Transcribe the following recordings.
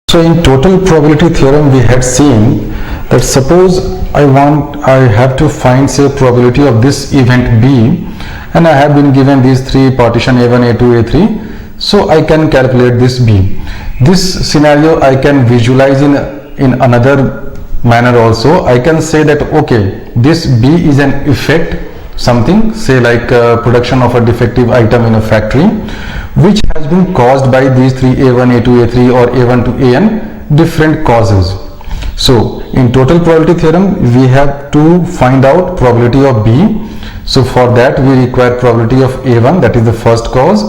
So in total probability theorem we had seen that suppose I have to find say probability of this event B, and I have been given these three partition A1, A2, A3, so I can calculate this B. This scenario I can visualize in another manner also. I can say that okay, this B is an effect, something say like production of a defective item in a factory, which has been caused by these three A1, A2, A3 or A1 to AN different causes. So in total probability theorem we have to find out probability of B. So for that we require probability of A1, that is the first cause.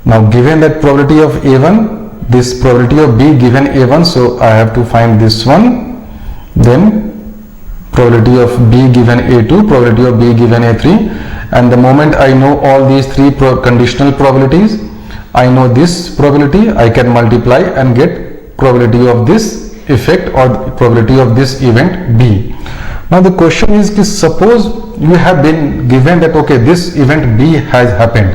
Now given that probability of A1, this probability of B given A1, so I have to find this one, then probability of B given A2, probability of B given A3, and the moment I know all these three conditional probabilities, I know this probability, I can multiply and get probability of this effect or probability of this event B. Now the question is, suppose you have been given that okay, this event B has happened,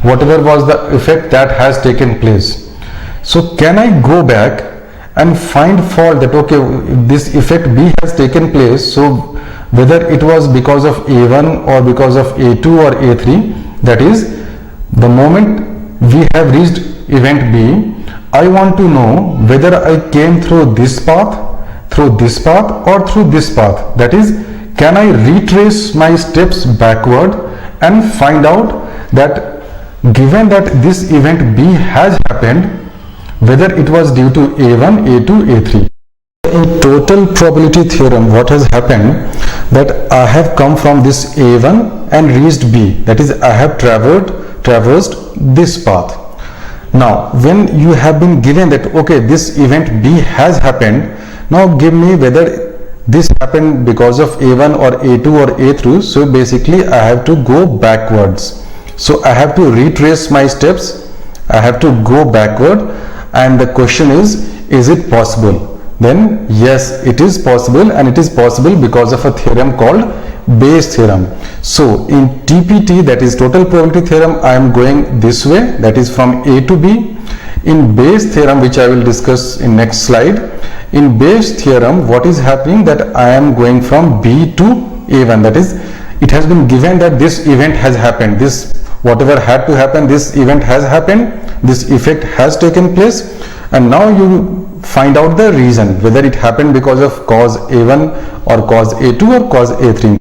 whatever was the effect that has taken place. So can I go back and find fault that okay, this effect B has taken place, so whether it was because of A1 or because of A2 or A3, that is the moment we have reached event B, I want to know whether I came through this path, or through this path. That is, can I retrace my steps backward and find out that given that this event B has happened, whether it was due to A1, A2, A3. In total probability theorem, what has happened, that I have come from this A1 and reached B, that is I have traversed this path. Now when you have been given that okay, this event B has happened, now give me whether this happened because of A1 or A2 or A3. So basically I have to go backwards, so I have to retrace my steps, I have to go backward, and the question is it possible? Then yes, it is possible, and it is possible because of a theorem called Bayes theorem. So in TPT, that is total probability theorem, I am going this way, that is from A to B. In Bayes theorem, which I will discuss in next slide, in Bayes theorem what is happening, that I am going from B to A1, that is it has been given that this event has happened, this whatever had to happen, this event has happened, this effect has taken place, and now you find out the reason, whether it happened because of cause A1 or cause A2 or cause A3.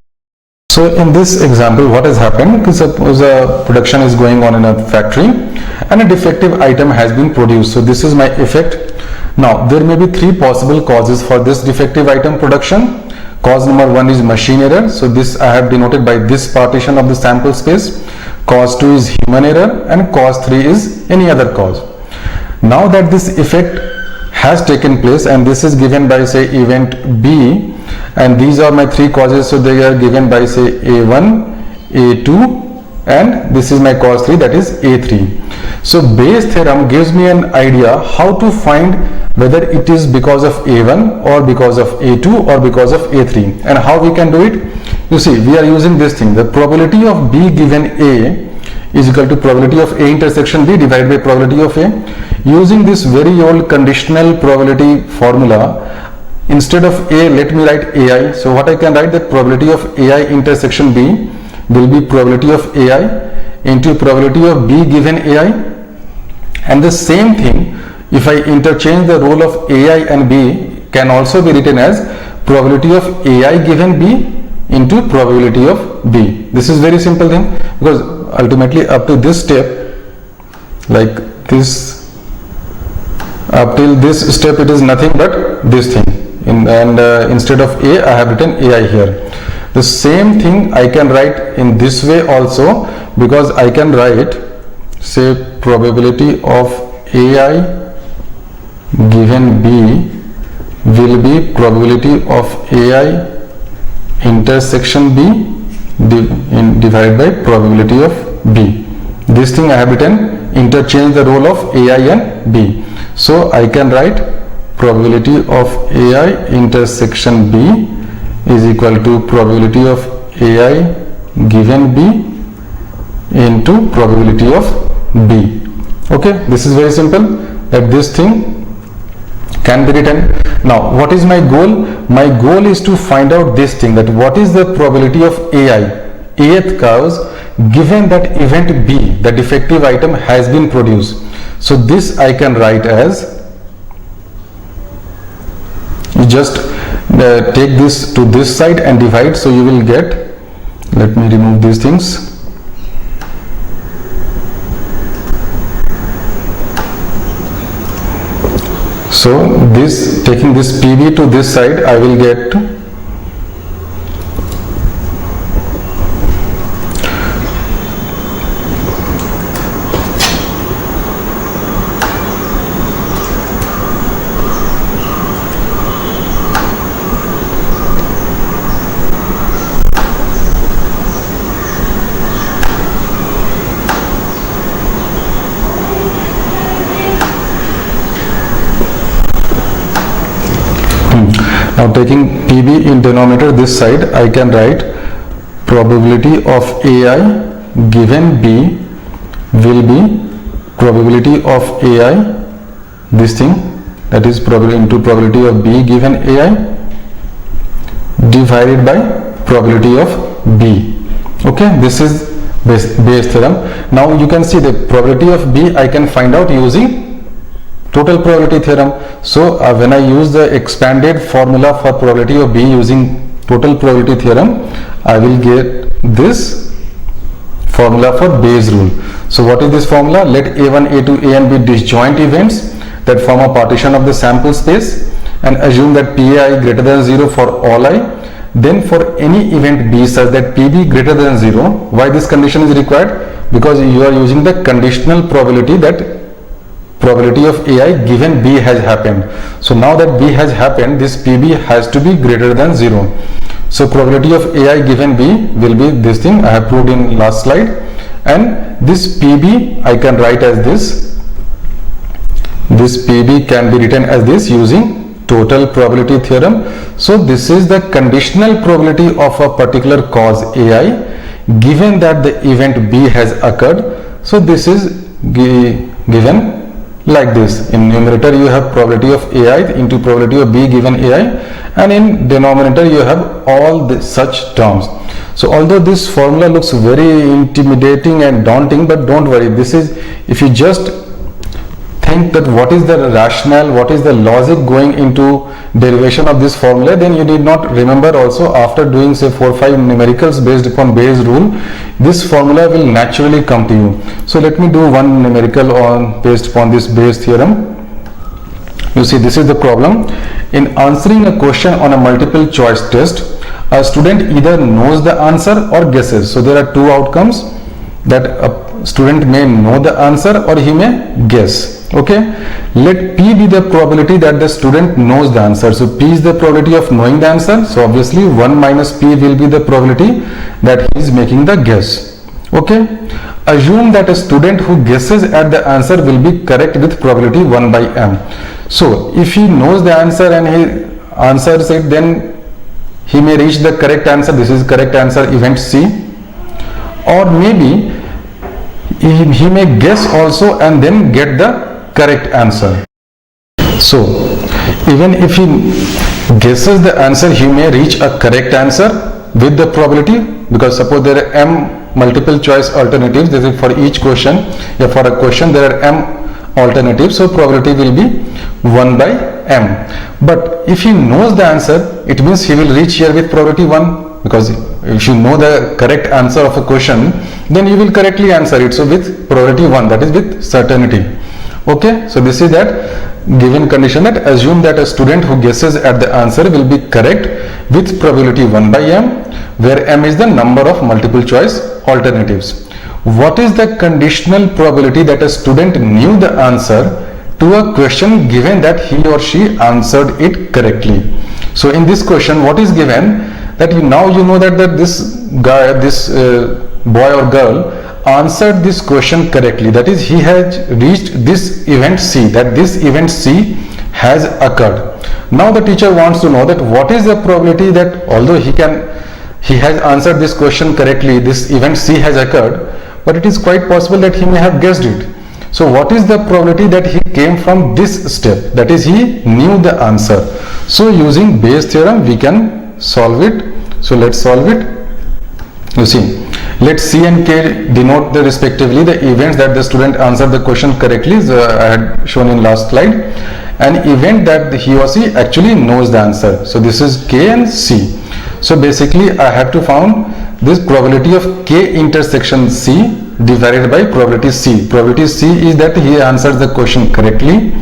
So in this example, what has happened, suppose a production is going on in a factory and a defective item has been produced. So this is my effect. Now there may be three possible causes for this defective item production. Cause number one is machine error, so this I have denoted by this partition of the sample space. Cause 2 is human error, and cause 3 is any other cause. Now that this effect has taken place and this is given by say event B, and these are my three causes, so they are given by say A1, A2, and this is my cause 3, that is A3. So Bayes theorem gives me an idea how to find whether it is because of A1 or because of A2 or because of A3, and how we can do it. You see, we are using this thing, the probability of B given A is equal to probability of A intersection B divided by probability of A. Using this very old conditional probability formula, instead of A, let me write AI. So what I can write, that probability of AI intersection B will be probability of AI into probability of B given AI, and the same thing, if I interchange the role of AI and B, can also be written as probability of AI given B into probability of B. This is very simple thing, because ultimately up to this step, like this, up till this step it is nothing but this thing, instead of A I have written AI here. The same thing I can write in this way also, because I can write say probability of AI given B will be probability of AI intersection B divided by probability of B. This thing I have written, interchange the role of AI and B. So I can write probability of AI intersection B is equal to probability of AI given B into probability of B. Okay, this is very simple, that this thing can be written. Now what is my goal? My goal is to find out this thing, that what is the probability of ith cause given that event B, the defective item, has been produced. So this I can write as, you just take this to this side and divide, so you will get, let me remove these things. So this, taking this PB to this side, I will get now taking PB in denominator this side, I can write probability of AI given B will be probability of AI, this thing, that is probability into probability of B given AI divided by probability of B. Okay, this is Bayes theorem. Now you can see the probability of B I can find out using total probability theorem. So when I use the expanded formula for probability of B using total probability theorem, I will get this formula for Bayes rule. So what is this formula? Let A1, A2, A and B disjoint events that form a partition of the sample space, and assume that PAI greater than 0 for all I. Then for any event B such that PB greater than 0, why this condition is required? Because you are using the conditional probability that probability of AI given B has happened. So now that B has happened, this PB has to be greater than 0. So probability of AI given B will be this thing I have proved in last slide, and this PB I can write as this. This PB can be written as this using total probability theorem. So this is the conditional probability of a particular cause AI given that the event B has occurred. So this is given like this. In numerator you have probability of AI into probability of B given AI, and in denominator you have all such terms. So although this formula looks very intimidating and daunting, but don't worry, this is, if you just think that what is the rationale, what is the logic going into derivation of this formula, then you need not remember also. After doing say 4 or 5 numericals based upon Bayes rule, this formula will naturally come to you. So let me do one numerical on based upon this Bayes theorem. You see, this is the problem. In answering a question on a multiple choice test, a student either knows the answer or guesses. So there are two outcomes, that a student may know the answer or he may guess. Okay, let P be the probability that the student knows the answer. So P is the probability of knowing the answer. So obviously 1 minus P will be the probability that he is making the guess. Okay, assume that a student who guesses at the answer will be correct with probability 1 by m. So if he knows the answer and he answers it, then he may reach the correct answer. This is correct answer, event C. Or maybe he may guess also and then get the correct answer. So even if he guesses the answer, he may reach a correct answer with the probability, because suppose there are m multiple choice alternatives. This is for each question. For a question there are m alternatives, so probability will be 1 by m. But if he knows the answer, it means he will reach here with probability 1, because if you know the correct answer of a question, then you will correctly answer it. So with probability 1, that is with certainty. Okay, so this is that given condition, that assume that a student who guesses at the answer will be correct with probability 1 by m, where m is the number of multiple choice alternatives. What is the conditional probability that a student knew the answer to a question given that he or she answered it correctly? So in this question, what is given, that now you know that this guy, this boy or girl answered this question correctly, that is he has reached this event C, that this event C has occurred. Now the teacher wants to know that what is the probability that although he has answered this question correctly, this event C has occurred, but it is quite possible that he may have guessed it. So what is the probability that he came from this step, that is he knew the answer? So using Bayes theorem we can solve it. So let's solve it. You see, let C and K denote the respectively the events that the student answered the question correctly. So I had shown in last slide. An event that he or she actually knows the answer. So this is K and C. So basically I have to found this probability of K intersection C divided by probability C. Probability C is that he answers the question correctly,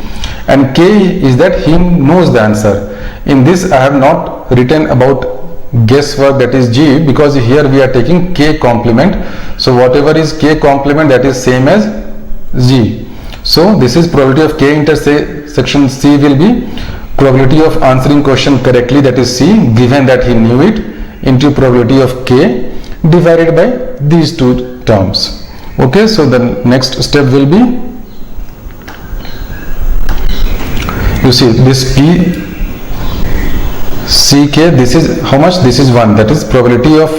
and K is that he knows the answer. In this I have not written about guesswork, that is G, because here we are taking K complement. So whatever is K complement, that is same as G. So this is probability of K intersection C will be probability of answering question correctly, that is C, given that he knew it, into probability of K divided by these two terms. Okay, so the next step will be, you see this P CK, this is how much? This is 1, that is probability of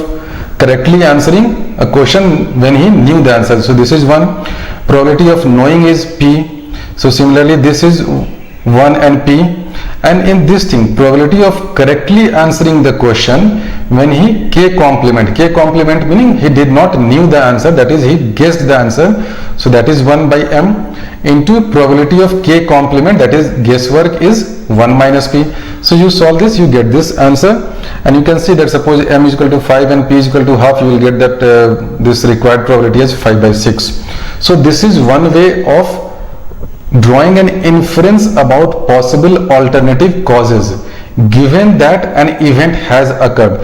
correctly answering a question when he knew the answer. So this is 1. Probability of knowing is P. So similarly this is 1 and P. And in this thing, probability of correctly answering the question when he K complement meaning he did not knew the answer, that is he guessed the answer. So that is 1 by M into probability of K complement, that is guesswork, is 1 minus P. So you solve this, you get this answer, and you can see that suppose M is equal to 5 and P is equal to half, you will get that this required probability as 5 by 6. So this is one way of drawing an inference about possible alternative causes given that an event has occurred.